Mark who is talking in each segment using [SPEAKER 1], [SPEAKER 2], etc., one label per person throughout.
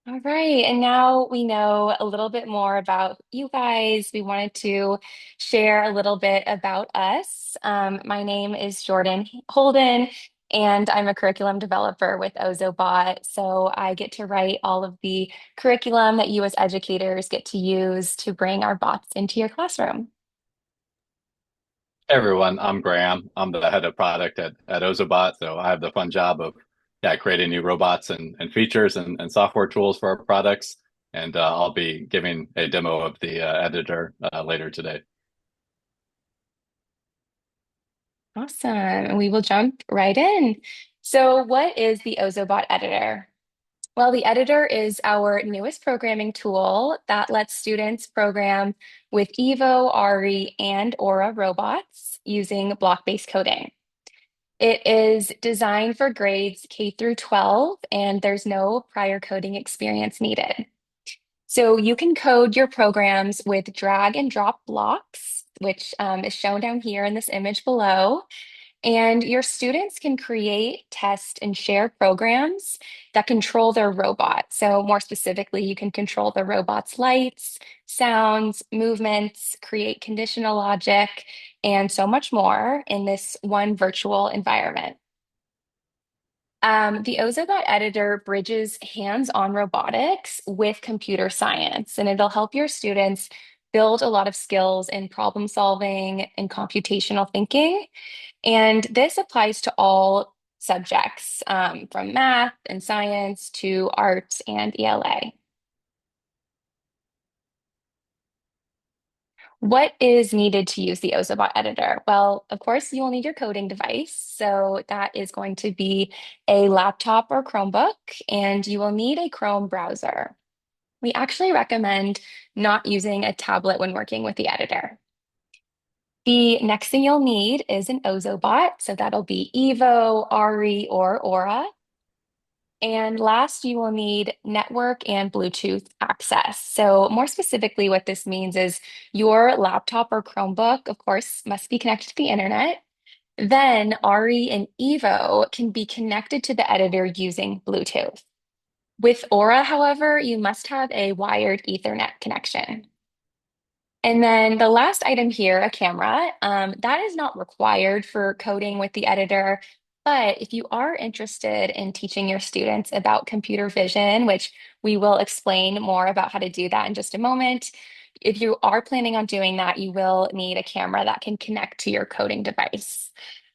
[SPEAKER 1] All right, and now we know a little bit more about you guys. We wanted to share a little bit about us. My name is Jordan Holden, and I'm a curriculum developer with Ozobot. So I get to write all of the curriculum that you as educators get to use to bring our bots into your classroom.
[SPEAKER 2] Hey everyone, I'm Graham. I'm the head of product at Ozobot. So I have the fun job of creating new robots and features and software tools for our products. And I'll be giving a demo of the editor later today.
[SPEAKER 1] Awesome. And we will jump right in. So, what is the Ozobot Editor? Well, the editor is our newest programming tool that lets students program with Evo, Ari, and Aura robots using block-based coding. It is designed for grades K through 12, and there's no prior coding experience needed. So you can code your programs with drag and drop blocks, which is shown down here in this image below. And your students can create, test, and share programs that control their robot. So, more specifically, you can control the robot's lights, sounds, movements, create conditional logic, and so much more in this one virtual environment. The Ozobot editor bridges hands-on robotics with computer science, and it'll help your students build a lot of skills in problem solving and computational thinking. And this applies to all subjects, from math and science to art and ELA. What is needed to use the Ozobot editor? Well, of course, you will need your coding device. So that is going to be a laptop or Chromebook, and you will need a Chrome browser. We actually recommend not using a tablet when working with the editor. The next thing you'll need is an Ozobot. So that'll be Evo, Ari, or Aura. And last, you will need network and Bluetooth access. So, more specifically, what this means is your laptop or Chromebook, of course, must be connected to the internet. Then, Ari and Evo can be connected to the editor using Bluetooth. With Aura, however, you must have a wired Ethernet connection. And then the last item here, a camera, that is not required for coding with the editor. But if you are interested in teaching your students about computer vision, which we will explain more about how to do that in just a moment, if you are planning on doing that, you will need a camera that can connect to your coding device.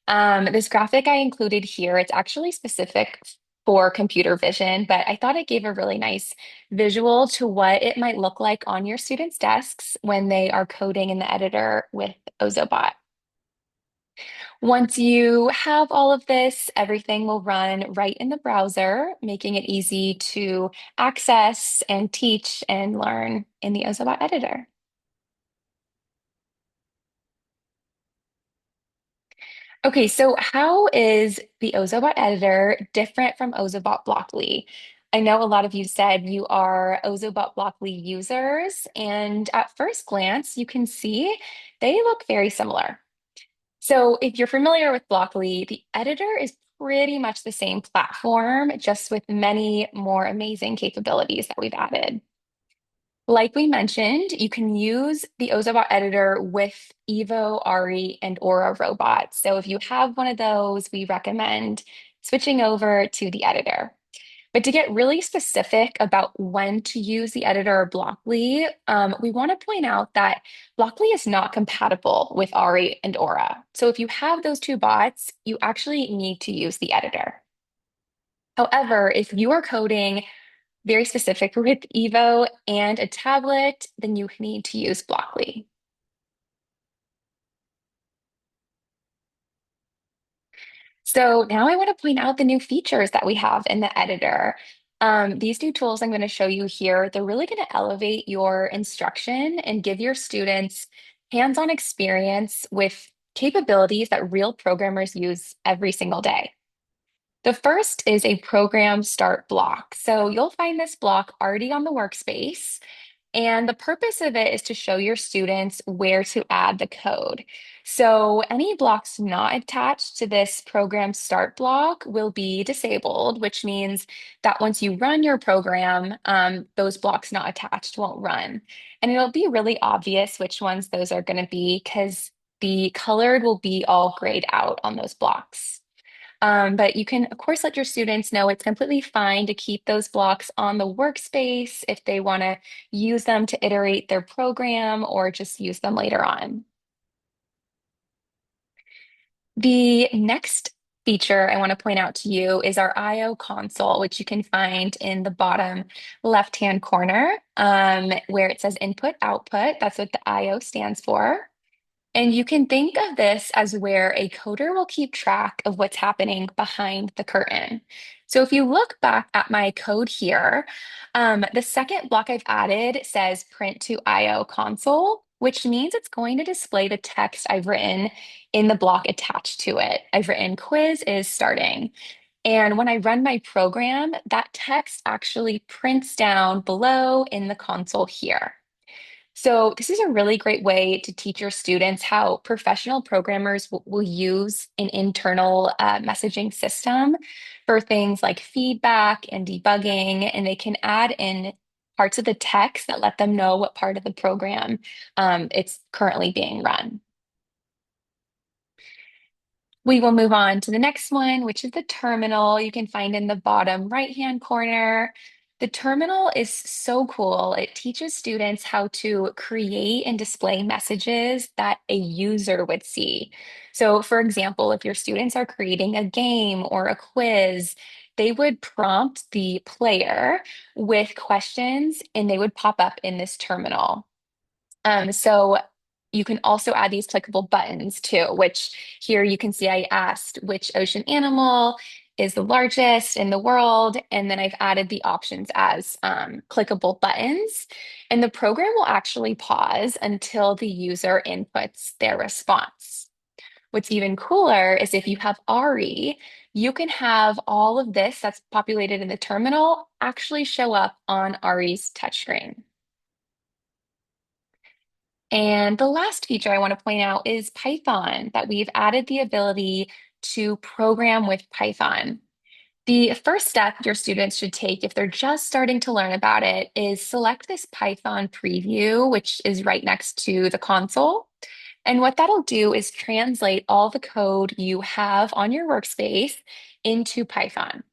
[SPEAKER 1] This graphic I included here, it's actually specific for computer vision, but I thought it gave a really nice visual to what it might look like on your students' desks when they are coding in the editor with Ozobot. Once you have all of this, everything will run right in the browser, making it easy to access and teach and learn in the Ozobot editor. Okay, so how is the Ozobot editor different from Ozobot Blockly? I know a lot of you said you are Ozobot Blockly users, and at first glance, you can see they look very similar. So if you're familiar with Blockly, the editor is pretty much the same platform, just with many more amazing capabilities that we've added. Like we mentioned, you can use the Ozobot editor with Evo, Ari, and Aura robots. So if you have one of those, we recommend switching over to the editor. But to get really specific about when to use the editor Blockly, we want to point out that Blockly is not compatible with Ari and Aura. So if you have those two bots, you actually need to use the editor. However, if you are coding very specific with Evo and a tablet, then you need to use Blockly. So now I want to point out the new features that we have in the editor. These new tools I'm going to show you here, they're really going to elevate your instruction and give your students hands-on experience with capabilities that real programmers use every single day. The first is a program start block. So you'll find this block already on the workspace. And the purpose of it is to show your students where to add the code. So any blocks not attached to this program start block will be disabled, which means that once you run your program, those blocks not attached won't run. And it'll be really obvious which ones those are going to be because the colored will be all grayed out on those blocks. But you can, of course, let your students know it's completely fine to keep those blocks on the workspace if they want to use them to iterate their program or just use them later on. The next feature I want to point out to you is our I/O console, which you can find in the bottom left-hand corner, where it says input output. That's what the I/O stands for. And you can think of this as where a coder will keep track of what's happening behind the curtain. So if you look back at my code here, the second block I've added says print to IO console, which means it's going to display the text I've written in the block attached to it. I've written quiz is starting. And when I run my program, that text actually prints down below in the console here. So, this is a really great way to teach your students how professional programmers will use an internal messaging system for things like feedback and debugging, and they can add in parts of the text that let them know what part of the program it's currently being run. We will move on to the next one, which is the terminal you can find in the bottom right-hand corner. The terminal is so cool. It teaches students how to create and display messages that a user would see. So, for example, if your students are creating a game or a quiz, they would prompt the player with questions and they would pop up in this terminal. So you can also add these clickable buttons too, which here you can see I asked which ocean animal is the largest in the world. And then I've added the options as clickable buttons. And the program will actually pause until the user inputs their response. What's even cooler is if you have ARI, you can have all of this that's populated in the terminal actually show up on ARI's touchscreen. And the last feature I want to point out is Python, that we've added the ability to program with Python. The first step your students should take if they're just starting to learn about it is select this Python preview, which is right next to the console. And what that'll do is translate all the code you have on your workspace into Python.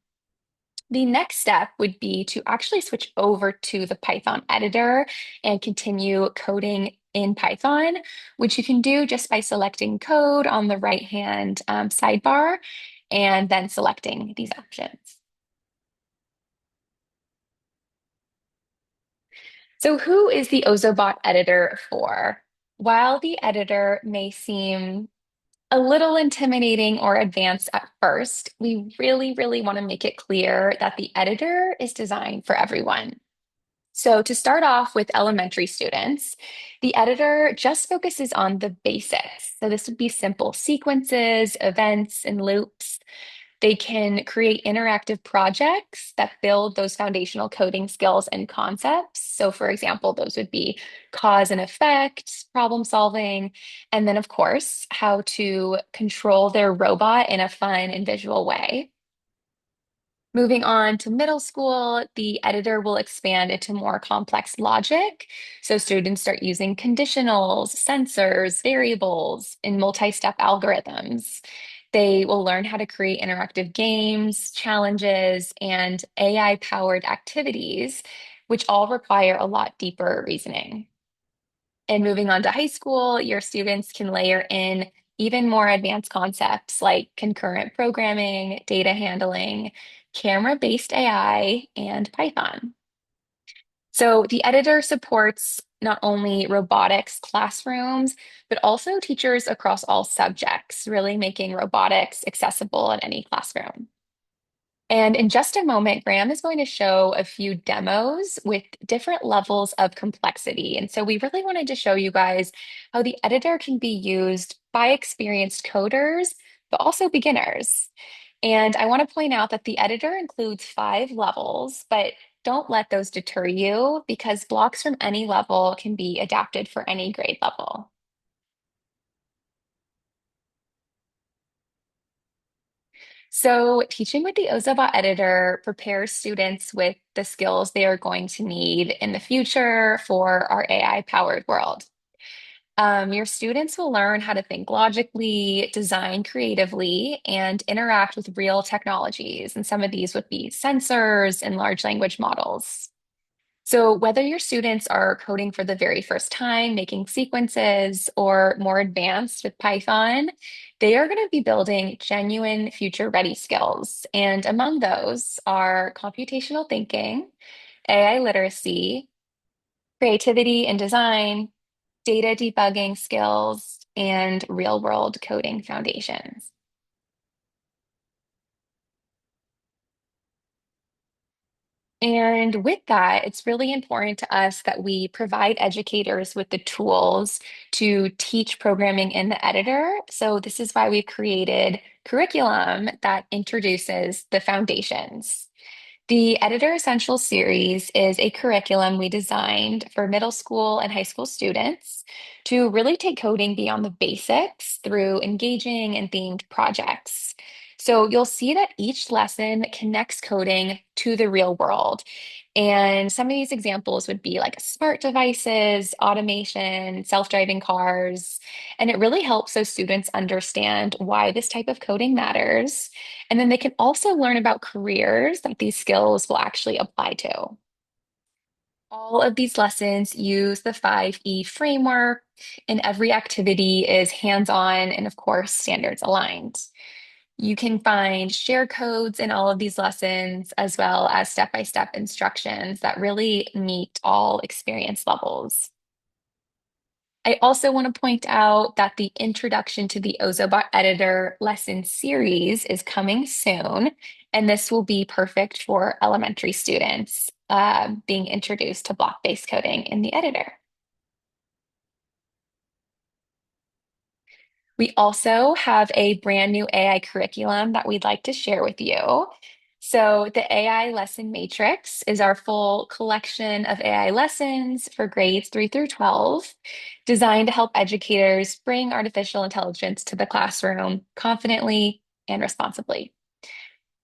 [SPEAKER 1] The next step would be to actually switch over to the Python editor and continue coding in Python, which you can do just by selecting code on the right-hand sidebar and then selecting these options. So who is the Ozobot editor for? While the editor may seem a little intimidating or advanced at first, we really want to make it clear that the editor is designed for everyone. So, to start off with elementary students, the editor just focuses on the basics. So, this would be simple sequences, events, and loops. They can create interactive projects that build those foundational coding skills and concepts. So, for example, those would be cause and effect, problem solving, and then, of course, how to control their robot in a fun and visual way. Moving on to middle school, the editor will expand into more complex logic. So students start using conditionals, sensors, variables, and multi-step algorithms. They will learn how to create interactive games, challenges, and AI-powered activities, which all require a lot deeper reasoning. And moving on to high school, your students can layer in even more advanced concepts like concurrent programming, data handling, camera-based AI, and Python. So the editor supports not only robotics classrooms, but also teachers across all subjects, really making robotics accessible in any classroom. And in just a moment, Graham is going to show a few demos with different levels of complexity. And so we really wanted to show you guys how the editor can be used by experienced coders, but also beginners. And I want to point out that the editor includes 5 levels, but don't let those deter you because blocks from any level can be adapted for any grade level. So, teaching with the Ozobot editor prepares students with the skills they are going to need in the future for our AI powered world. Your students will learn how to think logically, design creatively, and interact with real technologies. And some of these would be sensors and large language models. So, whether your students are coding for the very first time, making sequences, or more advanced with Python, they are going to be building genuine future ready skills. And among those are computational thinking, AI literacy, creativity and design, data debugging skills, and real world coding foundations. And with that, it's really important to us that we provide educators with the tools to teach programming in the editor. So, this is why we've created curriculum that introduces the foundations. The Editor Essentials series is a curriculum we designed for middle school and high school students to really take coding beyond the basics through engaging and themed projects. So you'll see that each lesson connects coding to the real world. And some of these examples would be like smart devices, automation, self-driving cars. And it really helps those students understand why this type of coding matters, and then they can also learn about careers that these skills will actually apply to. All of these lessons use the 5E framework, and every activity is hands-on and, of course, standards aligned. You can find share codes in all of these lessons, as well as step-by-step instructions that really meet all experience levels. I also want to point out that the Introduction to the Ozobot Editor lesson series is coming soon, and this will be perfect for elementary students being introduced to block-based coding in the editor. We also have a brand new AI curriculum that we'd like to share with you. So, the AI Lesson Matrix is our full collection of AI lessons for grades 3 through 12, designed to help educators bring artificial intelligence to the classroom confidently and responsibly.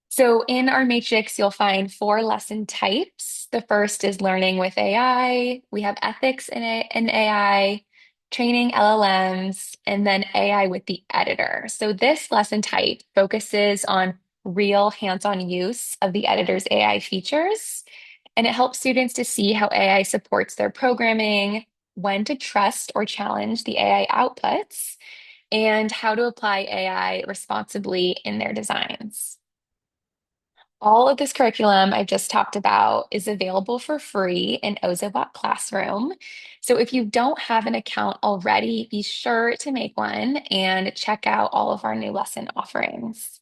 [SPEAKER 1] So in our matrix, you'll find four lesson types. The first is learning with AI. We have ethics in AI, training LLMs, and then AI with the editor. So this lesson type focuses on real hands-on use of the editor's AI features, and it helps students to see how AI supports their programming, when to trust or challenge the AI outputs, and how to apply AI responsibly in their designs. All of this curriculum I've just talked about is available for free in Ozobot Classroom. So if you don't have an account already, be sure to make one and check out all of our new lesson offerings.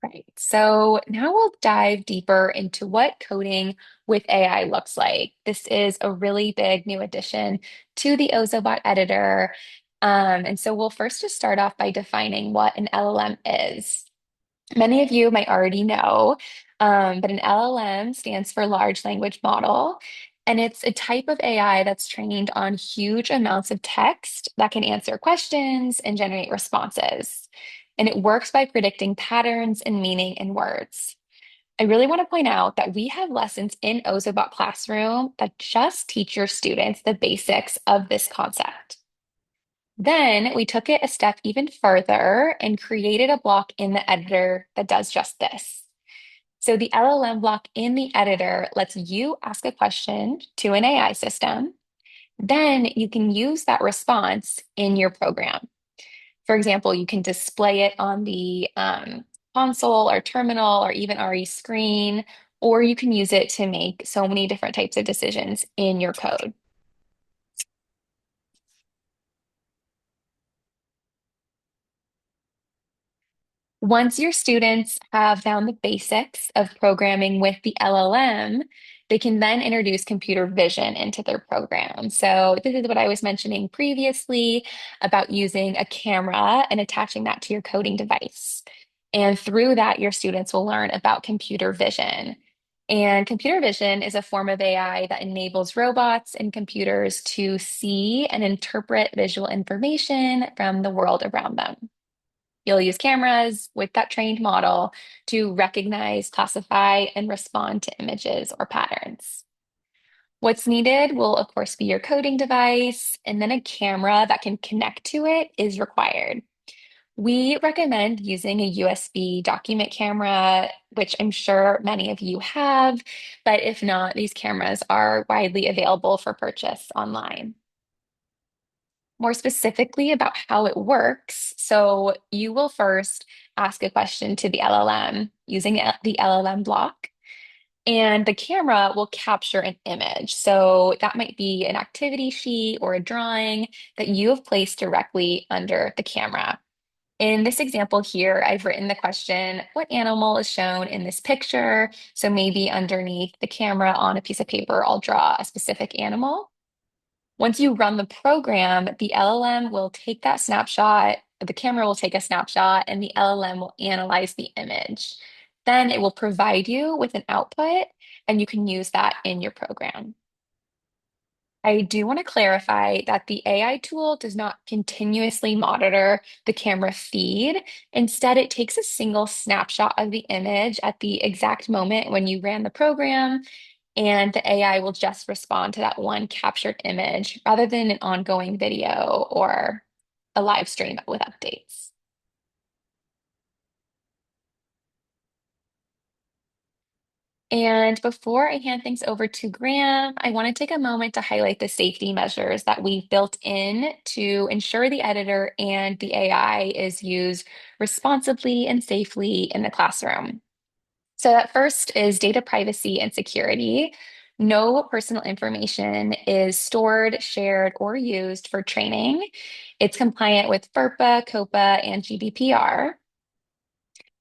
[SPEAKER 1] Right. So now we'll dive deeper into what coding with AI looks like. This is a really big new addition to the Ozobot editor. And so we'll first just start off by defining what an LLM is. Many of you might already know, but an LLM stands for large language model, and it's a type of AI that's trained on huge amounts of text that can answer questions and generate responses. And it works by predicting patterns and meaning in words. I really want to point out that we have lessons in Ozobot Classroom that just teach your students the basics of this concept. Then we took it a step even further and created a block in the editor that does just this. So the LLM block in the editor lets you ask a question to an AI system. Then you can use that response in your program. For example, you can display it on the console or terminal or even RE screen, or you can use it to make so many different types of decisions in your code. Once your students have found the basics of programming with the LLM, they can then introduce computer vision into their program. So, this is what I was mentioning previously about using a camera and attaching that to your coding device. And through that, your students will learn about computer vision. And computer vision is a form of AI that enables robots and computers to see and interpret visual information from the world around them. You'll use cameras with that trained model to recognize, classify, and respond to images or patterns. What's needed will, of course, be your coding device, and then a camera that can connect to it is required. We recommend using a USB document camera, which I'm sure many of you have, but if not, these cameras are widely available for purchase online. More specifically about how it works, so you will first ask a question to the LLM using the LLM block, and the camera will capture an image. So that might be an activity sheet or a drawing that you have placed directly under the camera. In this example here, I've written the question, what animal is shown in this picture? So maybe underneath the camera on a piece of paper, I'll draw a specific animal. Once you run the program, the LLM will take that snapshot, the camera will take a snapshot, and the LLM will analyze the image. Then it will provide you with an output, and you can use that in your program. I do want to clarify that the AI tool does not continuously monitor the camera feed. Instead, it takes a single snapshot of the image at the exact moment when you ran the program, and the AI will just respond to that one captured image rather than an ongoing video or a live stream with updates. And before I hand things over to Graham, I want to take a moment to highlight the safety measures that we've built in to ensure the editor and the AI is used responsibly and safely in the classroom. So that first is data privacy and security. No personal information is stored, shared, or used for training. It's compliant with FERPA, COPA, and GDPR.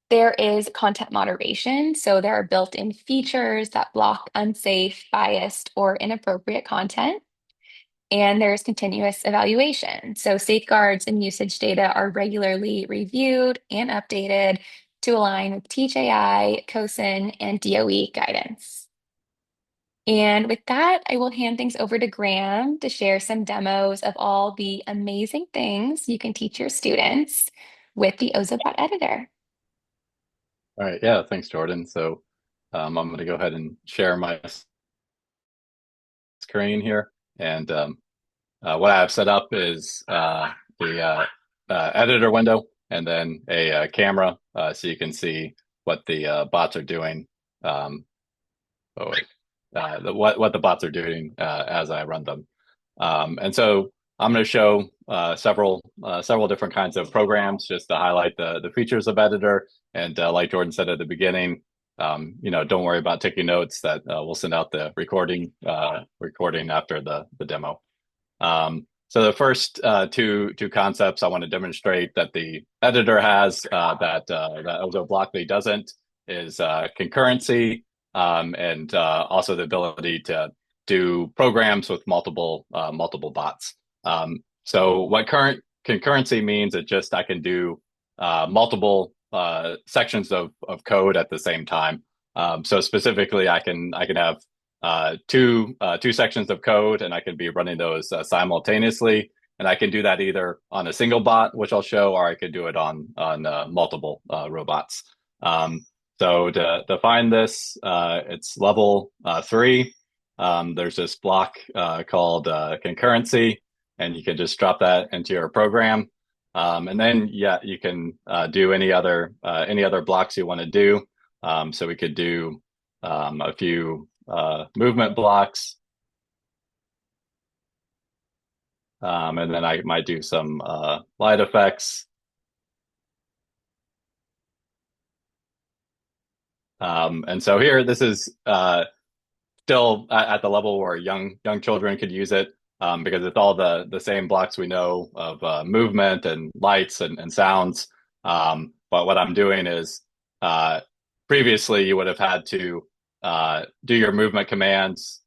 [SPEAKER 1] There is content moderation. So there are built-in features that block unsafe, biased, or inappropriate content. And there's continuous evaluation. So safeguards and usage data are regularly reviewed and updated to align with THAI, COSIN, and DOE guidance. And with that, I will hand things over to Graham to share some demos of all the amazing things you can teach your students with the Ozobot Editor.
[SPEAKER 2] All right, yeah, thanks, Jordan. So I'm going to go ahead and share my screen here. And what I have set up is the editor window and then a camera so you can see what the bots are doing. Oh, wait. What the bots are doing as I run them. And so I'm going to show several different kinds of programs just to highlight the features of Editor. And like Jordan said at the beginning, don't worry about taking notes. That we'll send out the recording after the demo. So the first two concepts I want to demonstrate that the editor has that Ozobot Blockly doesn't is concurrency and also the ability to do programs with multiple bots. So what current concurrency means is just I can do multiple sections of code at the same time. So specifically, I can have two sections of code, and I can be running those simultaneously. And I can do that either on a single bot, which I'll show, or I could do it on multiple robots. So to find this, it's level 3. There's this block called concurrency, and you can just drop that into your program. And then, yeah, you can do any other blocks you want to do. So we could do a few movement blocks. And then I might do some light effects. And so here, this is still at the level where young children could use it because it's all the same blocks we know of movement and lights and sounds. But what I'm doing is previously you would have had to do your movement commands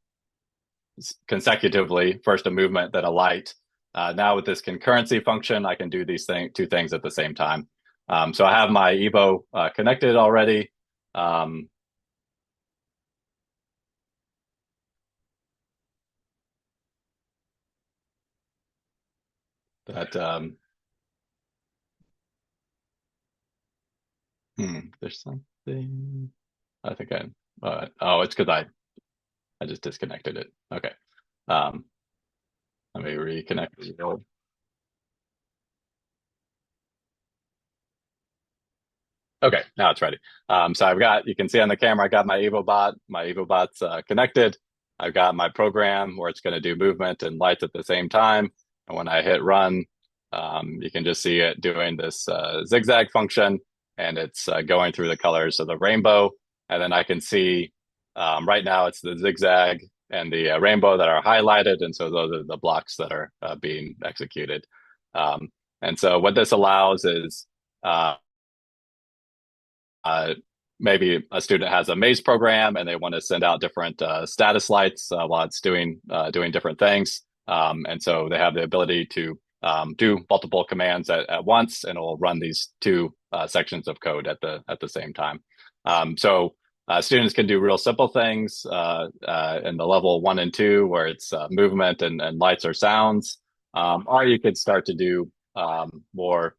[SPEAKER 2] consecutively, first a movement, then a light. Now with this concurrency function, I can do these two things at the same time. So I have my Evo connected already. Um, that there's something. I think oh, it's because I just disconnected it. Okay. Um, Let me reconnect it. Okay, now it's ready. So you can see on the camera, I got my EvoBot. My EvoBot's connected. I've got my program where it's going to do movement and lights at the same time. And when I hit run, you can just see it doing this zigzag function, and it's going through the colors of the rainbow. And then I can see right now it's the zigzag and the rainbow that are highlighted, and so those are the blocks that are being executed. Um, and so what this allows is uh, uh, maybe a student has a maze program and they want to send out different status lights while it's doing different things. And so they have the ability to do multiple commands at once, and it will run these two sections of code at the same time. So students can do real simple things in the level 1 and 2, where it's movement and lights or sounds, or you could start to do more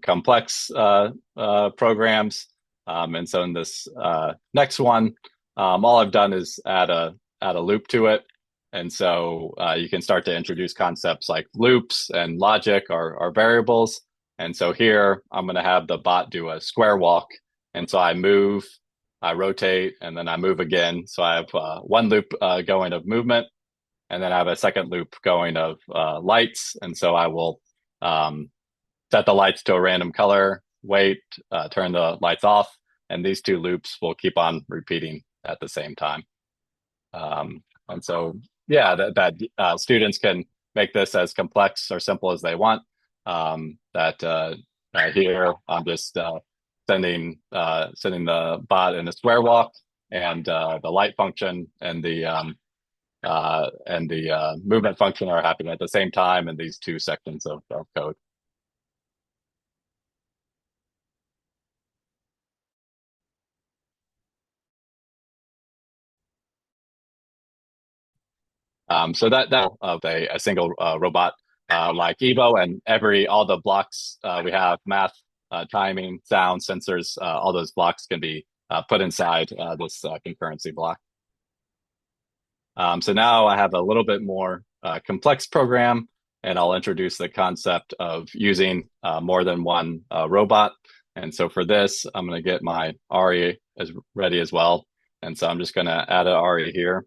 [SPEAKER 2] complex programs. And so in this next one, all I've done is add a loop to it. And so you can start to introduce concepts like loops and logic or variables. And so here I'm going to have the bot do a square walk. And so I move, I rotate, and then I move again. So I have one loop going of movement, and then I have a second loop going of lights. And so I will set the lights to a random color, wait, turn the lights off, and these two loops will keep on repeating at the same time. And so, yeah, that students can make this as complex or simple as they want. Here I'm just sending the bot in a square walk, and the light function and the movement function are happening at the same time in these two sections of code. So that of a single robot like Evo, and all the blocks we have, math, timing, sound, sensors, all those blocks can be put inside this concurrency block. So now I have a little bit more complex program, and I'll introduce the concept of using more than one robot. And so for this, I'm going to get my ARI as ready as well. And so I'm just going to add an ARI here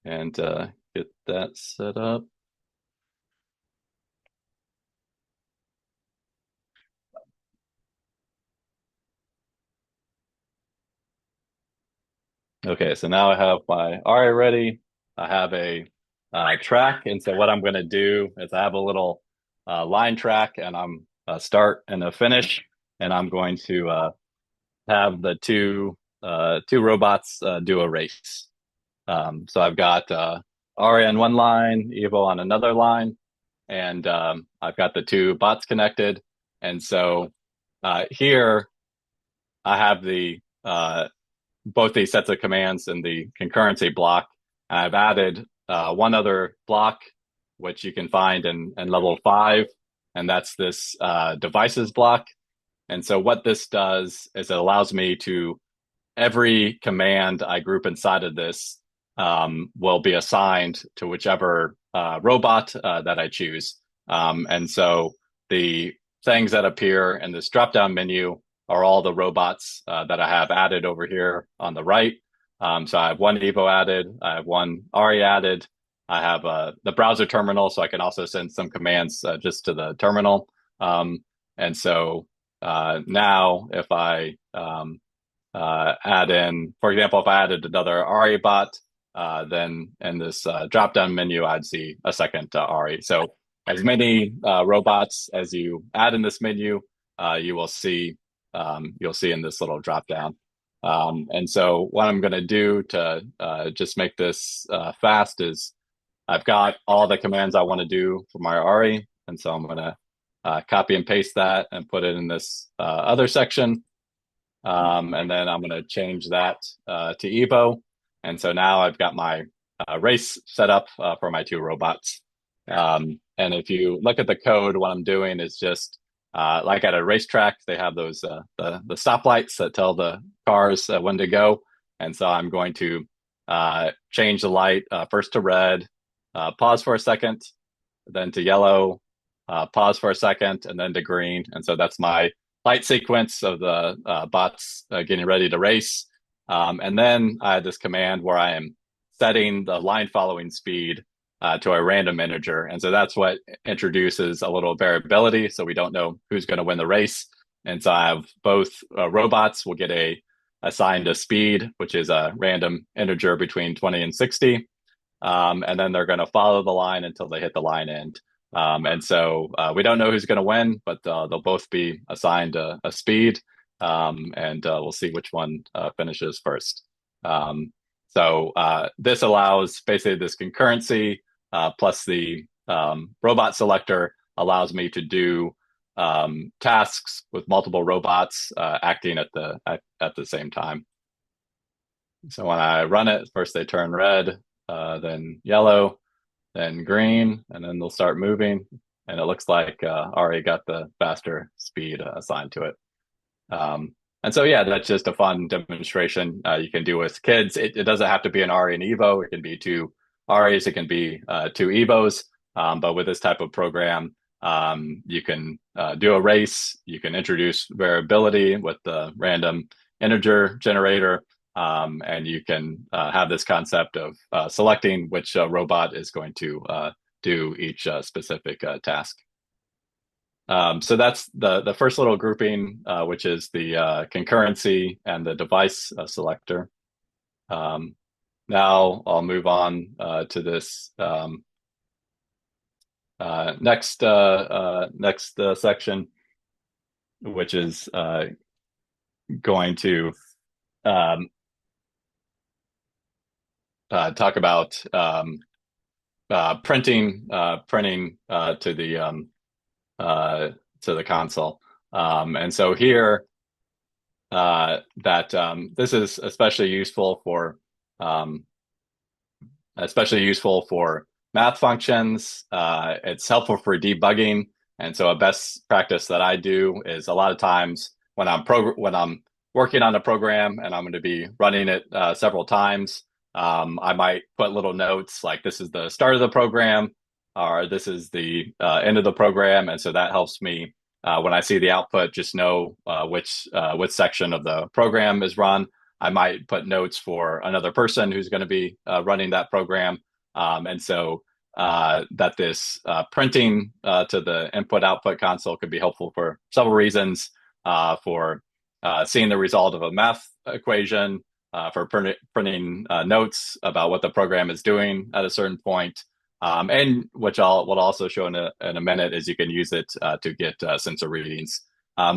[SPEAKER 2] and get that set up. Okay, so now I have my ARI ready. I have a track, and so what I'm going to do is I have a little line track, and I'm a start and a finish, and I'm going to have the two robots do a race. So I've got ARI on one line, Evo on another line, and I've got the two bots connected. And so here I have the both these sets of commands in the concurrency block. I've added one other block, which you can find in level 5, and that's this devices block. And so what this does is it allows me to, every command I group inside of this will be assigned to whichever robot that I choose. And so the things that appear in this drop-down menu are all the robots that I have added over here on the right. So I have one Evo added, I have one ARI added, I have the browser terminal, so I can also send some commands just to the terminal. And so now if I add in, for example, if I added another ARI bot, then in this drop-down menu, I'd see a second ARI. So as many robots as you add in this menu, you'll see in this little drop-down. And so what I'm going to do to just make this fast is I've got all the commands I want to do for my ARI. And so I'm going to copy and paste that and put it in this other section. And then I'm going to change that to Evo. And so now I've got my race set up for my two robots. And if you look at the code, what I'm doing is just like at a racetrack, they have those the stoplights that tell the cars when to go. And so I'm going to change the light first to red, pause for a second, then to yellow, pause for a second, and then to green. And so that's my light sequence of the bots getting ready to race. And then I had this command where I am setting the line following speed to a random integer. And so that's what introduces a little variability. So we don't know who's going to win the race. And so I have both robots will get assigned a speed, which is a random integer between 20 and 60. And then they're going to follow the line until they hit the line end. And so we don't know who's going to win, but they'll both be assigned a speed, and we'll see which one finishes first. So this allows basically this concurrency plus the robot selector allows me to do tasks with multiple robots acting at the same time. So when I run it, first they turn red, then yellow, then green, and then they'll start moving. And it looks like Ari got the faster speed assigned to it. And so, yeah, that's just a fun demonstration you can do with kids. It doesn't have to be an Ari and Evo. It can be two Aris. It can be two Evos. But with this type of program, you can do a race. You can introduce variability with the random integer generator. And you can have this concept of selecting which robot is going to do each specific task. So that's the first little grouping, which is the concurrency and the device selector. Now I'll move on to this next section, which is going to talk about printing to the console. And so here this is especially useful for math functions. It's helpful for debugging. And so a best practice that I do is a lot of times when I'm working on a program and I'm going to be running it several times, I might put little notes like this is the start of the program or this is the end of the program. And so that helps me when I see the output, just know which section of the program is run. I might put notes for another person who's going to be running that program. And so that this printing to the input-output console could be helpful for several reasons, for seeing the result of a math equation, for printing notes about what the program is doing at a certain point. And which we'll also show in a minute is you can use it to get sensor readings.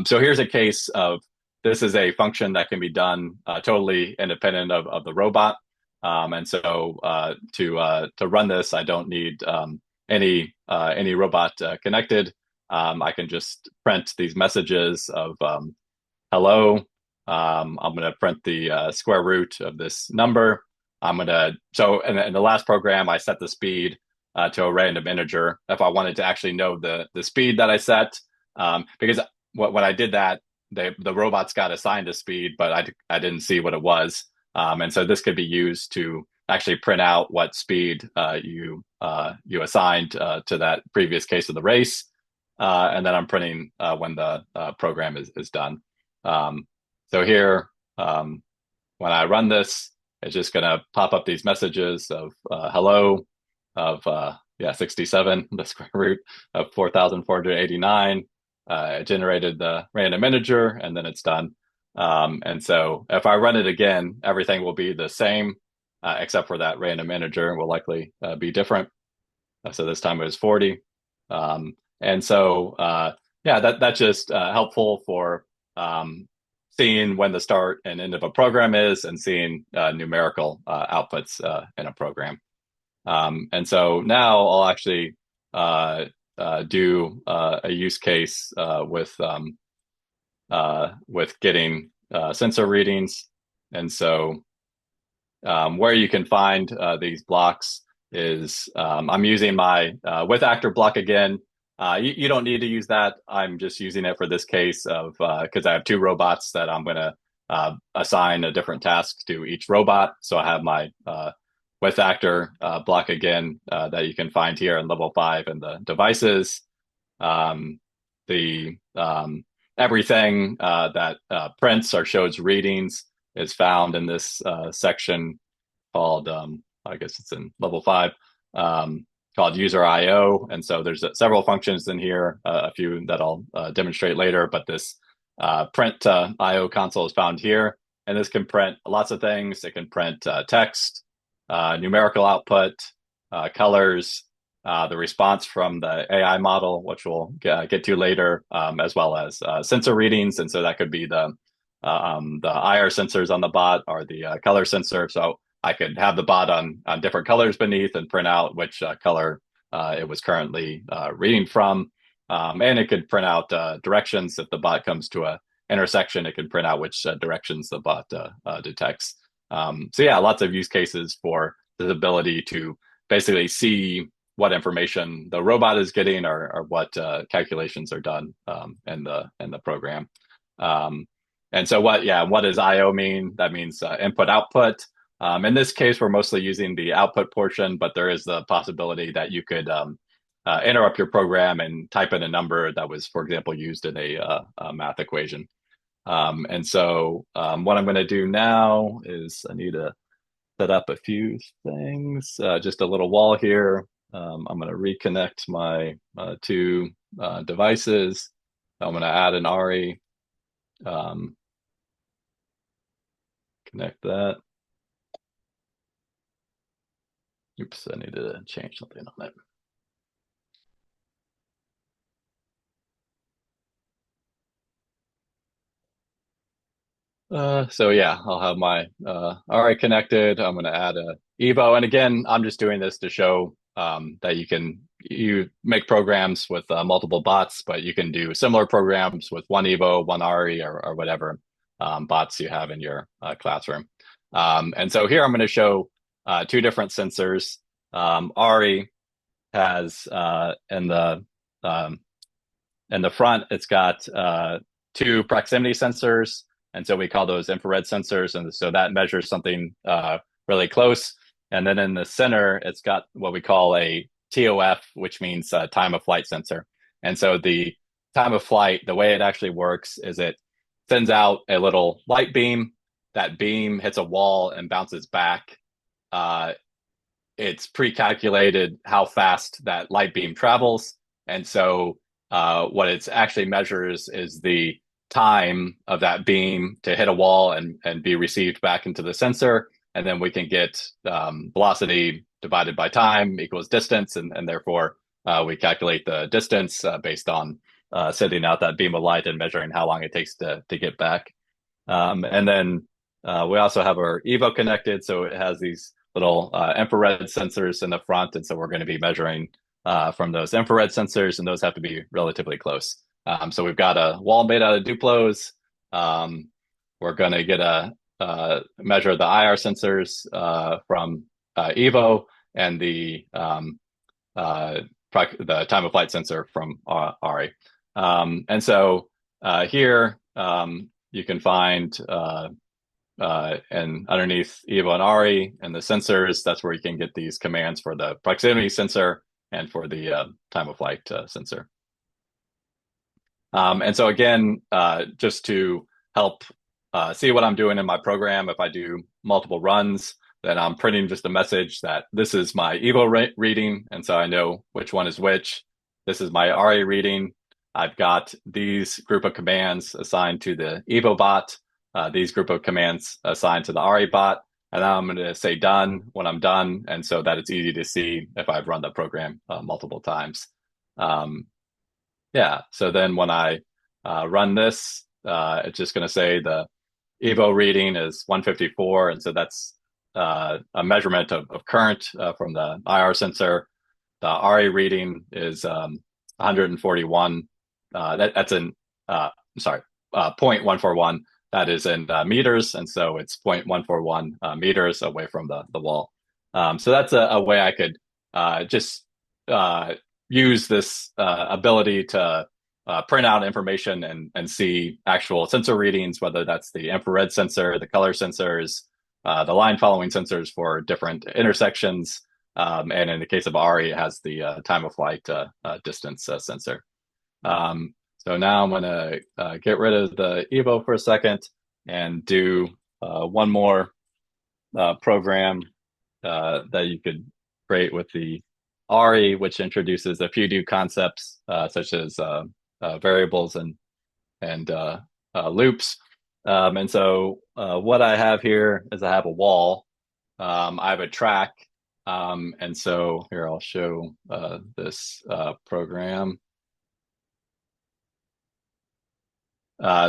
[SPEAKER 2] So here's a case of this is a function that can be done totally independent of the robot. And so to run this, I don't need any robot connected. I can just print these messages of hello. I'm going to print the square root of this number. So in the last program, I set the speed to a random integer if I wanted to actually know the speed that I set. Because when I did that, the robots got assigned a speed, but I didn't see what it was. And so this could be used to actually print out what speed you assigned to that previous case of the race. And then I'm printing when the program is done. So here, when I run this, it's just going to pop up these messages of hello, of 67, the square root of 4,489. It generated the random integer, and then it's done. And so if I run it again, everything will be the same, except for that random integer will likely be different. So this time it was 40. And so, that's just helpful for seeing when the start and end of a program is and seeing numerical outputs in a program. And so now I'll actually do a use case with getting sensor readings. And so where you can find these blocks is I'm using my with actor block again. You don't need to use that. I'm just using it for this case of because I have two robots that I'm going to assign a different task to each robot. So I have my with actor block again that you can find here in level 5 in the devices. The everything that prints or shows readings is found in this section called I guess it's in level 5 called user IO. And so there's several functions in here, a few that I'll demonstrate later, but this print IO console is found here. And this can print lots of things. It can print text, numerical output, colors, the response from the AI model, which we'll get to later, as well as sensor readings. And so that could be the IR sensors on the bot or the color sensor. So I could have the bot on different colors beneath and print out which color it was currently reading from. And it could print out directions. If the bot comes to a intersection, it can print out which directions the bot detects. So yeah, lots of use cases for this ability to basically see what information the robot is getting or what calculations are done in the program. And so what does IO mean? That means input output. In this case, we're mostly using the output portion, but there is the possibility that you could interrupt your program and type in a number that was, for example, used in a math equation. And so what I'm going to do now is I need to set up a few things, just a little wall here. I'm going to reconnect my two devices. I'm going to add an ARI, connect that. Oops, I need to change something on it. So yeah, I'll have my ARI connected. I'm going to add a Evo. And again, I'm just doing this to show that you make programs with multiple bots, but you can do similar programs with one Evo, one ARI, or whatever bots you have in your classroom. And so here I'm going to show two different sensors. ARI has in the front, it's got two proximity sensors. And so we call those infrared sensors. And so that measures something really close. And then in the center, it's got what we call a TOF, which means time of flight sensor. And so the time of flight, the way it actually works is it sends out a little light beam. That beam hits a wall and bounces back. It's pre-calculated how fast that light beam travels. And so what it actually measures is the time of that beam to hit a wall and be received back into the sensor. And then we can get velocity divided by time equals distance. And therefore, we calculate the distance based on sending out that beam of light and measuring how long it takes to get back. And then we also have our Evo connected. So it has these little infrared sensors in the front. And so we're going to be measuring from those infrared sensors, and those have to be relatively close. So we've got a wall made out of Duplos. We're going to get measure the IR sensors from Evo and the time of flight sensor from ARI. And so here you can find and underneath Evo and ARI and the sensors, that's where you can get these commands for the proximity sensor and for the time of flight sensor. And so again, just to help see what I'm doing in my program, if I do multiple runs, then I'm printing just a message that this is my Evo reading. And so I know which one is which. This is my ARI reading. I've got these group of commands assigned to the Evo bot, these group of commands assigned to the ARI bot. And now I'm going to say done when I'm done. And so that it's easy to see if I've run the program multiple times. Yeah, so then when I run this, it's just going to say the Evo reading is 154. And so that's a measurement of current from the IR sensor. The RA reading is 141. That's in sorry, 0.141. That is in meters, and so it's 0.141 meters away from the wall. So that's a way I could just use this ability to print out information and see actual sensor readings, whether that's the infrared sensor, the color sensors, the line following sensors for different intersections. And in the case of ARI, it has the time of flight distance sensor. So now I'm going to get rid of the Evo for a second and do one more program that you could create with the ARI, which introduces a few new concepts such as variables and loops. And so what I have here is I have a wall. I have a track. And so here I'll show this program.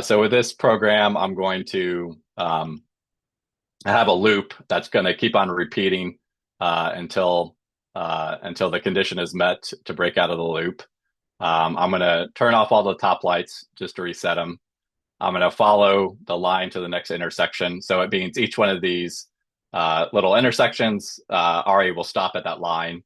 [SPEAKER 2] So with this program, I'm going to have a loop that's going to keep on repeating until the condition is met to break out of the loop. I'm going to turn off all the top lights just to reset them. I'm going to follow the line to the next intersection. So it means each one of these little intersections, RA will stop at that line.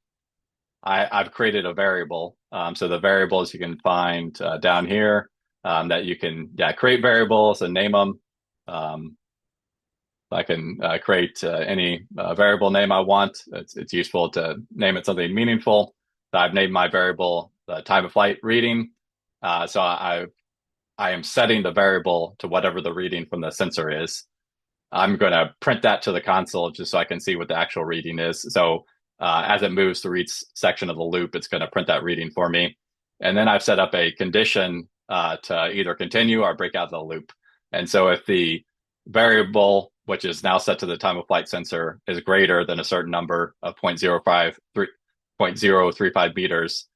[SPEAKER 2] I've created a variable. So the variables you can find down here that you can create variables and name them. I can create any variable name I want. It's useful to name it something meaningful. So I've named my variable the time of flight reading. So I am setting the variable to whatever the reading from the sensor is. I'm going to print that to the console just so I can see what the actual reading is. So as it moves through each section of the loop, it's going to print that reading for me. And then I've set up a condition to either continue or break out of the loop. And so if the variable, which is now set to the time of flight sensor, is greater than a certain number of 0.035 meters,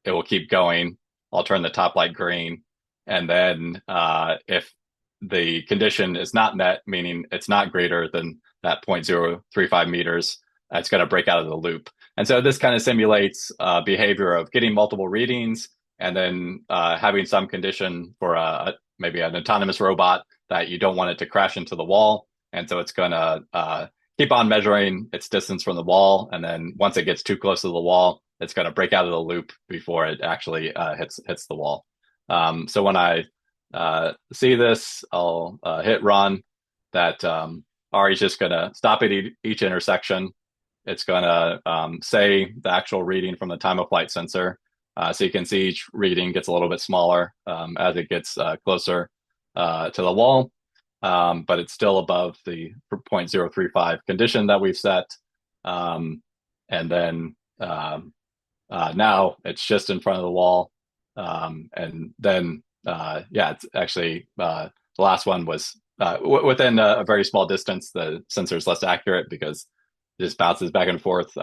[SPEAKER 2] it will keep going. I'll turn the top light green. And then if the condition is not met, meaning it's not greater than that 0.035 meters, it's going to break out of the loop. And so this kind of simulates behavior of getting multiple readings and then having some condition for maybe an autonomous robot that you don't want it to crash into the wall. And so it's going to keep on measuring its distance from the wall. And then once it gets too close to the wall, it's going to break out of the loop before it actually hits the wall. So when I see this, I'll hit run. That RE is just going to stop at each intersection. It's going to say the actual reading from the time of flight sensor. So you can see each reading gets a little bit smaller as it gets closer to the wall, but it's still above the 0.035 condition that we've set. And then now it's just in front of the wall. And then, it's actually the last one was within a very small distance. The sensor is less accurate because it just bounces back and forth.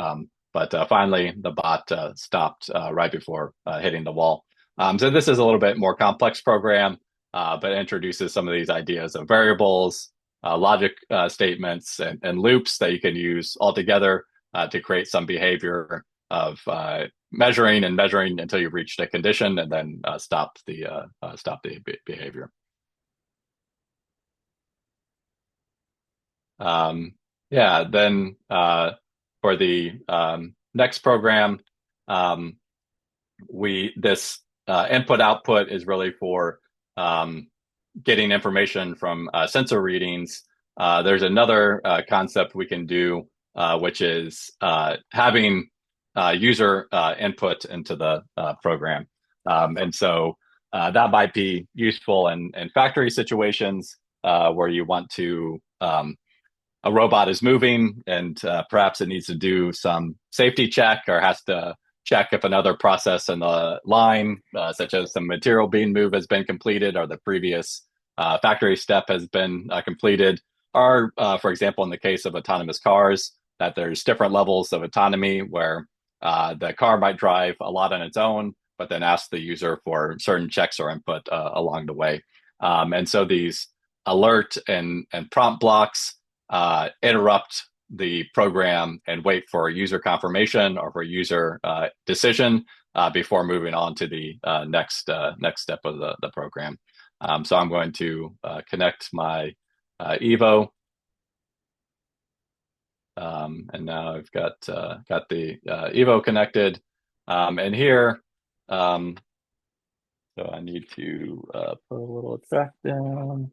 [SPEAKER 2] But finally, the bot stopped right before hitting the wall. So this is a little bit more complex program, but introduces some of these ideas of variables, logic statements, and loops that you can use all together to create some behavior of measuring until you've reached a condition, and then stop the behavior. Then for the next program, this input output is really for getting information from sensor readings. There's another concept we can do, which is having user input into the program. And so that might be useful in factory situations where you want to a robot is moving and perhaps it needs to do some safety check or has to check if another process in the line, such as some material being moved, has been completed or the previous factory step has been completed. Or, for example, in the case of autonomous cars, that there's different levels of autonomy where the car might drive a lot on its own, but then ask the user for certain checks or input along the way. And so these alert and prompt blocks interrupt the program and wait for user confirmation or for user decision before moving on to the next step of the program. So I'm going to connect my Evo. And now I've got the Evo connected. And here, so I need to put a little track down.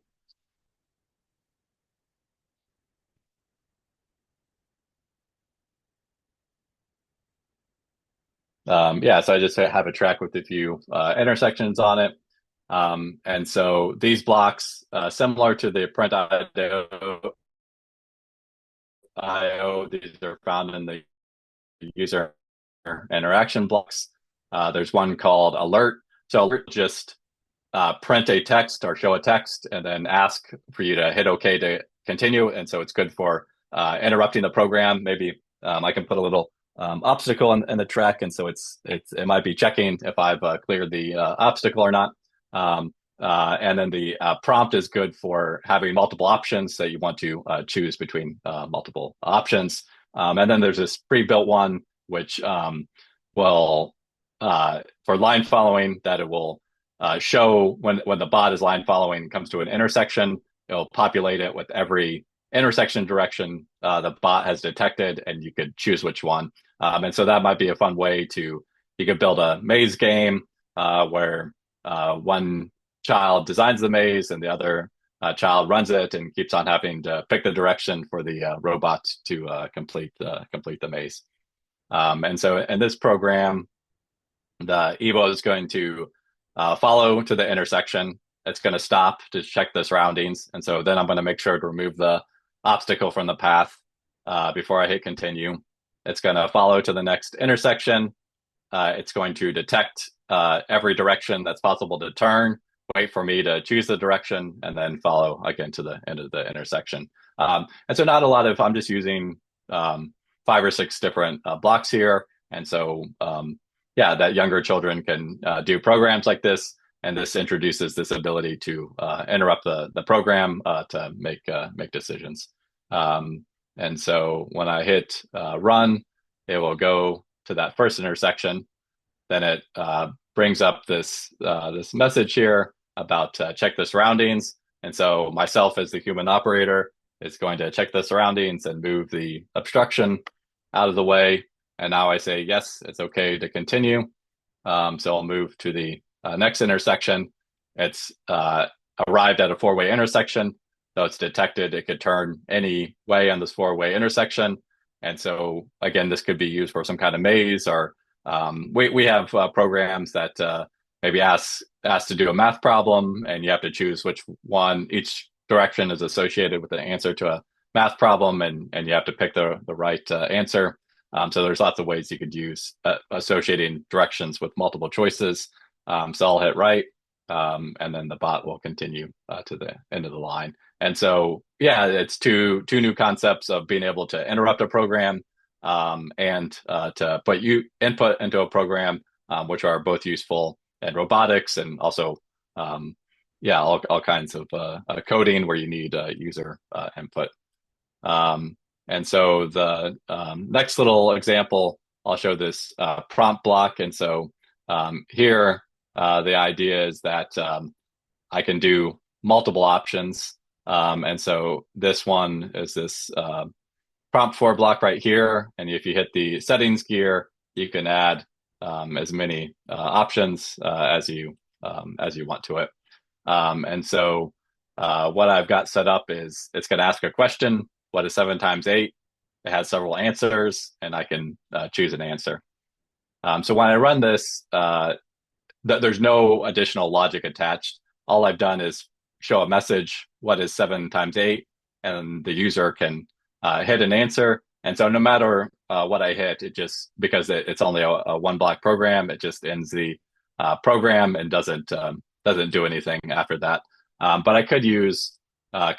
[SPEAKER 2] Yeah, so I just have a track with a few intersections on it. And so these blocks, similar to the print IO, these are found in the user interaction blocks. There's one called alert. So alert just print a text or show a text and then ask for you to hit OK to continue. And so it's good for interrupting the program. Maybe I can put a little obstacle in the track, and so it might be checking if I've cleared the obstacle or not. And then the prompt is good for having multiple options that you want to choose between multiple options. And then there's this pre-built one which will for line following, that it will show when the bot is line following comes to an intersection, it'll populate it with every intersection direction the bot has detected, and you could choose which one. And so that might be a fun way to, you could build a maze game where one child designs the maze and the other child runs it and keeps on having to pick the direction for the robot to complete the maze. And so in this program, the Evo is going to follow to the intersection. It's going to stop to check the surroundings. And so then I'm going to make sure to remove the obstacle from the path before I hit continue. It's going to follow to the next intersection. It's going to detect every direction that's possible to turn, wait for me to choose the direction, and then follow again to the end of the intersection. And so not a lot of, I'm just using 5 or 6 different blocks here. And so, yeah, that younger children can do programs like this. And this introduces this ability to interrupt the program to make decisions. And so when I hit run, it will go to that first intersection. Then it brings up this message here about check the surroundings. And so myself as the human operator is going to check the surroundings and move the obstruction out of the way. And now I say, yes, it's okay to continue. So I'll move to the next intersection. It's arrived at a 4-way intersection. So it's detected it could turn any way on this 4-way intersection. And so, again, this could be used for some kind of maze, or we have programs that maybe ask to do a math problem, and you have to choose which one. Each direction is associated with an answer to a math problem, and you have to pick the right answer. So there's lots of ways you could use associating directions with multiple choices. So I'll hit right, and then the bot will continue to the end of the line. And so, yeah, it's two new concepts of being able to interrupt a program and to put input into a program, which are both useful in robotics and also, yeah, all kinds of coding where you need user input. And so the next little example, I'll show this prompt block. And so here, the idea is that I can do multiple options. And so this one is this prompt for block right here. And if you hit the settings gear, you can add as many options as you want to it. And so what I've got set up is it's going to ask a question. What is 7 times 8? It has several answers, and I can choose an answer. So when I run this, there's no additional logic attached. All I've done is show a message, what is 7 times 8? And the user can hit an answer. And so no matter what I hit, it just, because it's only a 1-block program, it just ends the program and doesn't do anything after that. But I could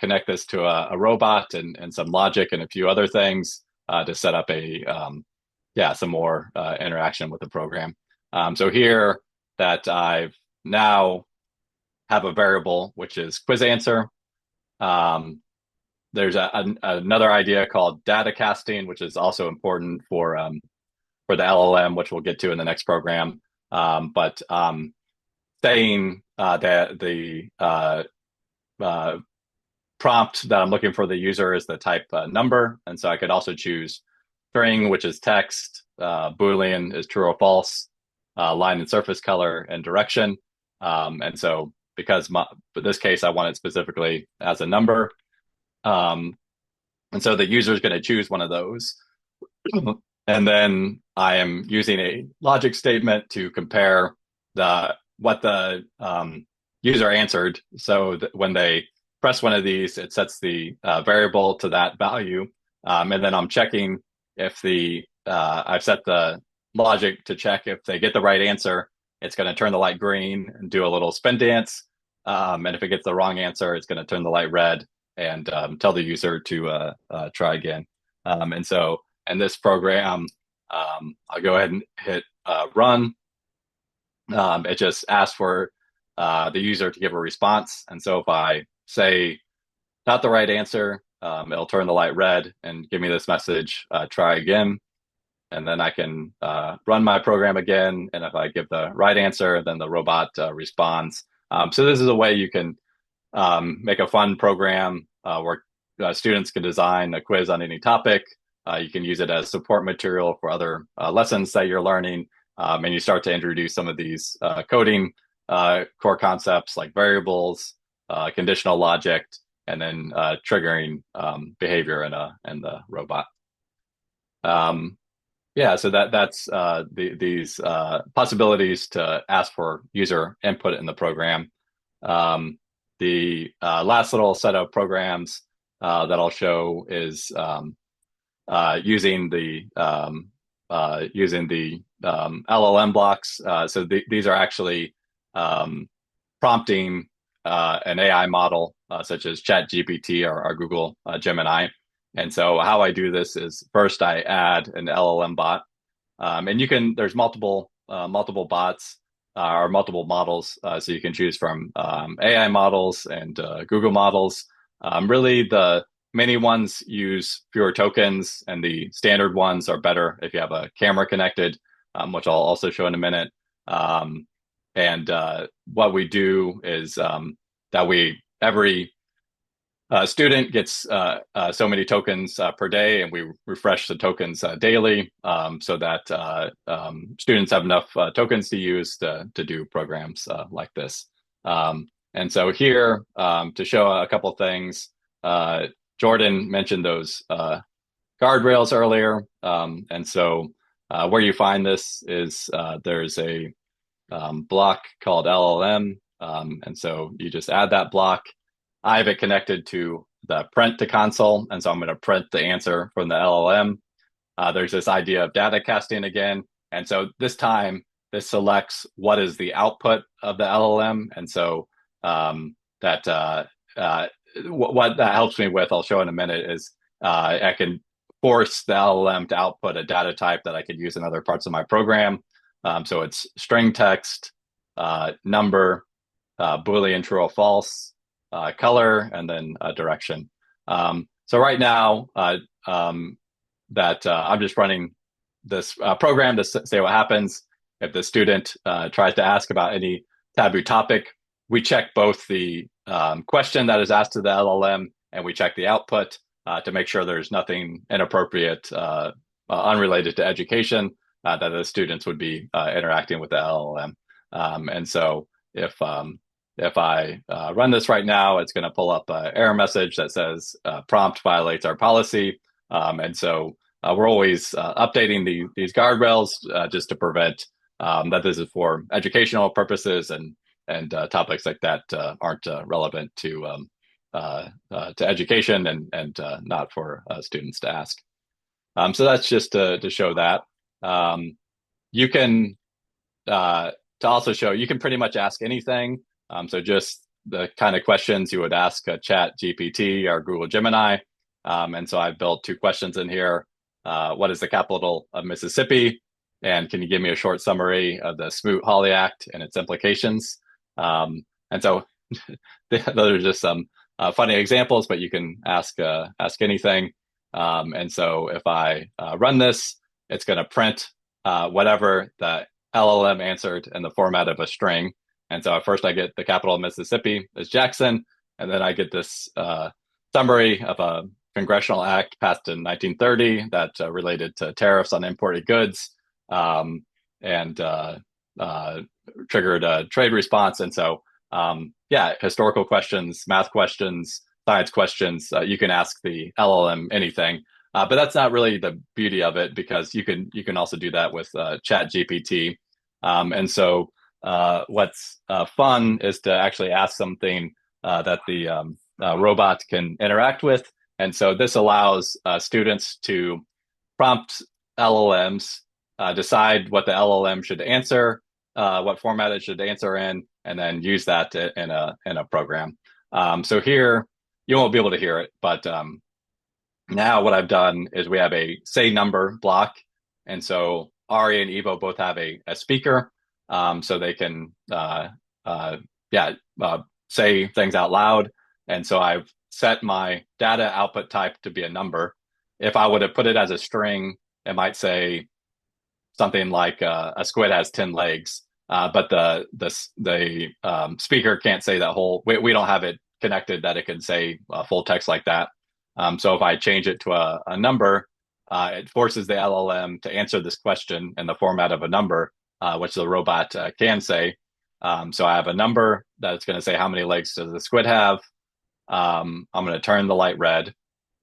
[SPEAKER 2] connect this to a robot and some logic and a few other things to set up some more interaction with the program. So here that I've now have a variable, which is quiz answer. There's another idea called data casting, which is also important for the LLM, which we'll get to in the next program. But saying that the uh, prompt that I'm looking for the user is the type number. And so I could also choose string, which is text, Boolean is true or false, line and surface color, and direction. And so because in this case, I want it specifically as a number. Um, and so the user is going to choose one of those. And then I am using a logic statement to compare what the user answered. So when they press one of these, it sets the variable to that value. And then I'm checking if I've set the logic to check if they get the right answer, it's going to turn the light green and do a little spin dance. And if it gets the wrong answer, it's going to turn the light red and tell the user to try again. And so in this program, I'll go ahead and hit run. It just asks for the user to give a response. And so if I say not the right answer, it'll turn the light red and give me this message, try again. And then I can run my program again. And if I give the right answer, then the robot responds. So this is a way you can make a fun program where students can design a quiz on any topic. You can use it as support material for other lessons that you're learning. And you start to introduce some of these coding core concepts like variables, conditional logic, and then triggering behavior in the robot. Yeah, so that's these possibilities to ask for user input in the program. The last little set of programs that I'll show is using the LLM blocks. So these are actually prompting an AI model such as ChatGPT or Google Gemini. And so how I do this is first I add an LLM bot, and there's multiple bots or multiple models, so you can choose from AI models and Google models. Really, the many ones use fewer tokens, and the standard ones are better if you have a camera connected, which I'll also show in a minute. And what we do is that every student gets so many tokens per day, and we refresh the tokens daily so that students have enough tokens to use to do programs like this. And so here, to show a couple things, Jordan mentioned those guardrails earlier. And so where you find this is there's a block called LLM. And so you just add that block. I have it connected to the print to console. And so I'm going to print the answer from the LLM. There's this idea of data casting again. And so this time, this selects what is the output of the LLM. And so what that helps me with, I'll show in a minute, is I can force the LLM to output a data type that I could use in other parts of my program. So it's string text, number, Boolean true or false, color, and then direction. So right now I'm just running this program to say what happens if the student tries to ask about any taboo topic. We check both the question that is asked to the LLM and we check the output to make sure there's nothing inappropriate, unrelated to education that the students would be interacting with the LLM. And so if I run this right now, it's going to pull up an error message that says prompt violates our policy. And so we're always updating these guardrails just to prevent that this is for educational purposes and topics like that aren't relevant to education and not for students to ask. So that's just to show that. You can to also show you can pretty much ask anything. So just the kind of questions you would ask a Chat GPT or Google Gemini. And so I've built two questions in here. What is the capital of Mississippi? And can you give me a short summary of the Smoot-Hawley Act and its implications? And so those are just some funny examples, but you can ask anything. And so if I run this, it's going to print whatever the LLM answered in the format of a string. And so at first I get the capital of Mississippi as Jackson, and then I get this summary of a congressional act passed in 1930 that related to tariffs on imported goods, and triggered a trade response. And so, yeah, historical questions, math questions, science questions, you can ask the LLM anything. But that's not really the beauty of it, because you can also do that with Chat GPT. And so what's fun is to actually ask something that the robot can interact with. And so this allows students to prompt LLMs, decide what the LLM should answer, what format it should answer in, and then use that in a program. So here you won't be able to hear it, but now what I've done is we have a say number block, and so Ari and Evo both have a speaker, so they can yeah say things out loud. And so I've set my data output type to be a number. If I would have put it as a string, it might say something like a squid has 10 legs, but the speaker can't say that whole. We don't have it connected that it can say full text like that. So if I change it to a number, it forces the LLM to answer this question in the format of a number, which the robot can say. So I have a number that's going to say how many legs does the squid have. I'm going to turn the light red.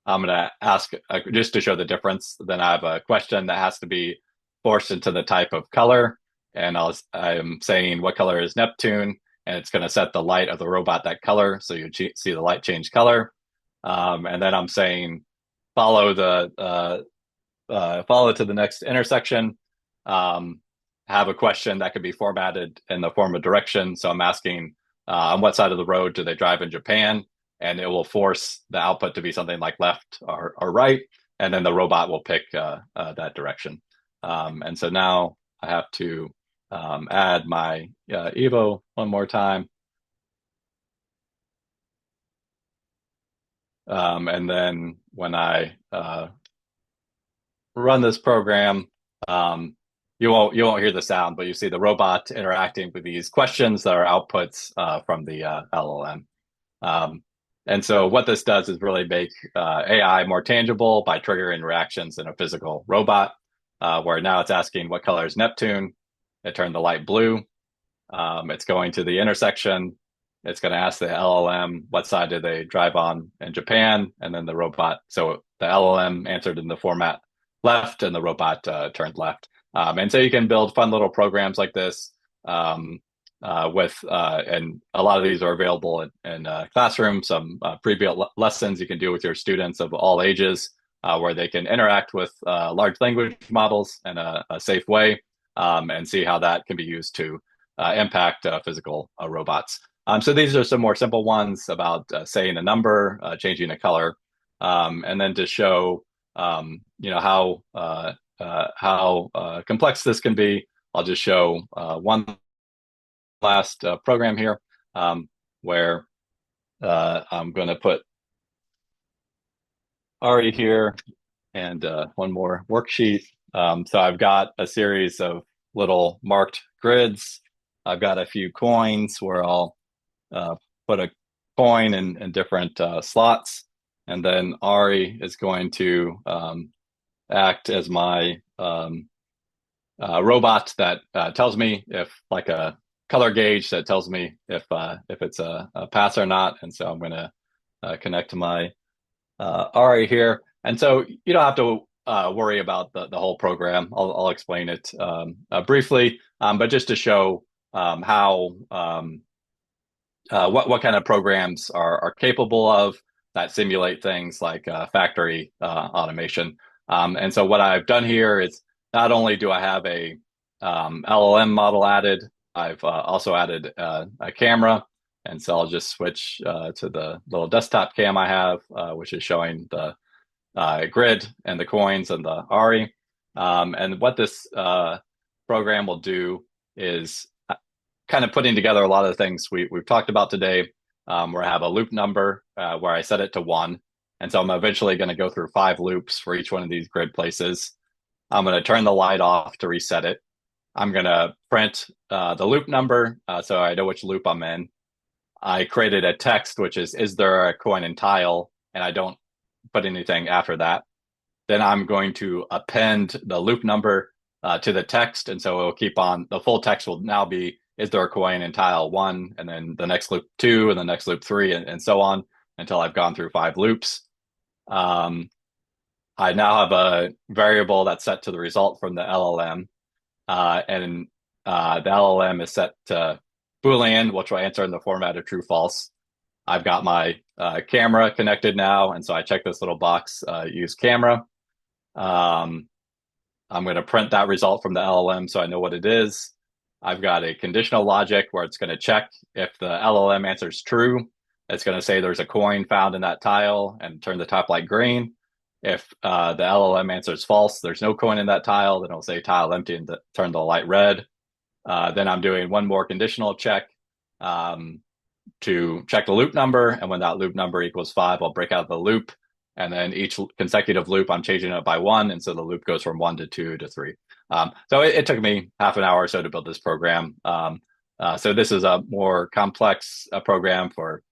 [SPEAKER 2] I'm going to ask just to show the difference. Then I have a question that has to be forced into the type of color. And I'm saying what color is Neptune, and it's going to set the light of the robot that color. So you see the light change color. And then I'm saying follow to the next intersection. Have a question that could be formatted in the form of direction. So I'm asking on what side of the road do they drive in Japan? And it will force the output to be something like left or right. And then the robot will pick that direction. And so now I have to add my Evo one more time. And then when I run this program, you won't hear the sound, but you see the robot interacting with these questions that are outputs from the LLM. And so what this does is really make AI more tangible by triggering reactions in a physical robot, where now it's asking what color is Neptune. It turned the light blue. It's going to the intersection. It's going to ask the LLM what side do they drive on in Japan, and then the robot. So the LLM answered in the format left, and the robot turned left. And so you can build fun little programs like this and a lot of these are available in classrooms. Some pre-built lessons you can do with your students of all ages, where they can interact with large language models in a safe way, and see how that can be used to impact physical robots. So these are some more simple ones about saying a number, changing a color, and then to show how complex this can be. I'll just show one last program here, where I'm going to put Ari here and one more worksheet. So I've got a series of little marked grids. I've got a few coins where I'll put a coin in different slots. And then Ari is going to act as my robot that tells me if, like a color gauge that tells me if it's a pass or not. And so I'm going to connect to my Ari here. And so you don't have to worry about the whole program. I'll explain it briefly, but just to show how what kind of programs are capable of that simulate things like factory automation. And so what I've done here is not only do I have a LLM model added, I've also added a camera. And so I'll just switch to the little desktop cam I have, which is showing the grid and the coins and the Ari. And what this program will do is kind of putting together a lot of the things we've talked about today, where I have a loop number where I set it to 1. And so I'm eventually going to go through 5 loops for each one of these grid places. I'm going to turn the light off to reset it. I'm going to print the loop number so I know which loop I'm in. I created a text, which is there a coin and tile? And I don't put anything after that. Then I'm going to append the loop number to the text. And so it will keep on, the full text will now be, is there a coin in tile one? And then the next loop two, and the next loop three, and so on until I've gone through 5 loops. Um, I now have a variable that's set to the result from the LLM. And the LLM is set to Boolean, which will answer in the format of true false. I've got my camera connected now. And so I check this little box, use camera. Um, I'm going to print that result from the LLM so I know what it is. I've got a conditional logic where it's going to check if the LLM answers true. It's going to say there's a coin found in that tile and turn the top light green. If the LLM answers false, there's no coin in that tile, then it'll say tile empty and turn the light red. Then I'm doing one more conditional check to check the loop number. And when that loop number equals 5, I'll break out the loop. And then each consecutive loop, I'm changing it by 1. And so the loop goes from 1 to 2 to 3. So it took me half an hour or so to build this program. So this is a more complex program for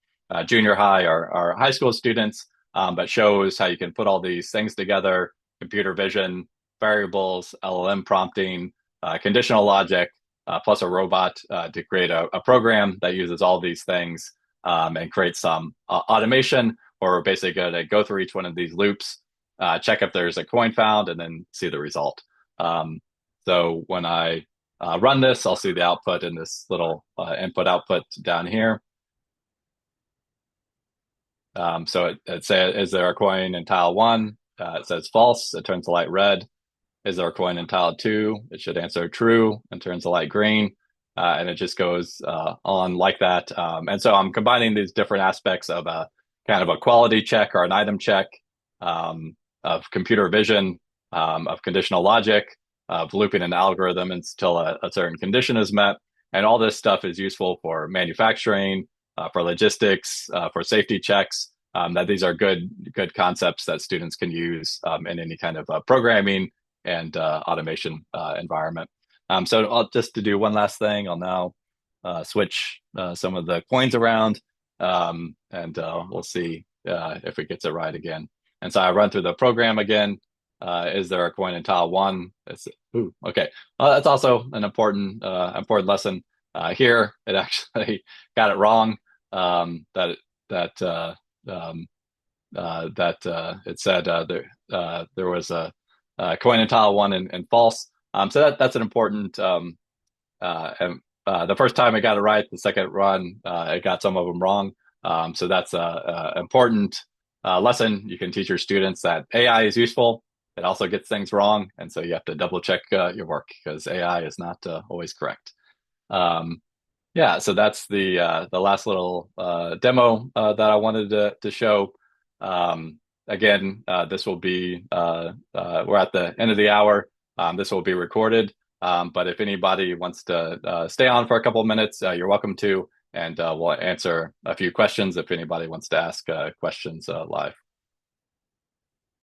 [SPEAKER 2] junior high or high school students, but shows how you can put all these things together: computer vision, variables, LLM prompting, conditional logic, plus a robot to create a program that uses all these things and create some automation. Or we're basically going to go through each one of these loops, check if there's a coin found, and then see the result. So when I run this, I'll see the output in this little input-output down here. So it says, is there a coin in tile 1? It says false. It turns the light red. Is there a coin in tile 2? It should answer true and turns the light green. And it just goes on like that. And so I'm combining these different aspects of a kind of a quality check or an item check, of computer vision, of conditional logic, of looping an algorithm until a certain condition is met. And all this stuff is useful for manufacturing, for logistics, for safety checks. That these are good concepts that students can use in any kind of programming and automation environment. So just to do one last thing, I'll now switch some of the coins around, and we'll see if it gets it right again. And so I run through the program again. Is there a coin in tile 1? Okay. That's also an important lesson. Here, it actually got it wrong. That it said there was a coin in tile 1 and false. So that's an important. And the first time it got it right, the second run it got some of them wrong. So that's a important lesson you can teach your students, that AI is useful. It also gets things wrong, and so you have to double check your work because AI is not always correct. Yeah, so that's the last little demo that I wanted to show. Again, this will be we're at the end of the hour. This will be recorded, but if anybody wants to stay on for a couple of minutes, you're welcome to, and we'll answer a few questions if anybody wants to ask questions live.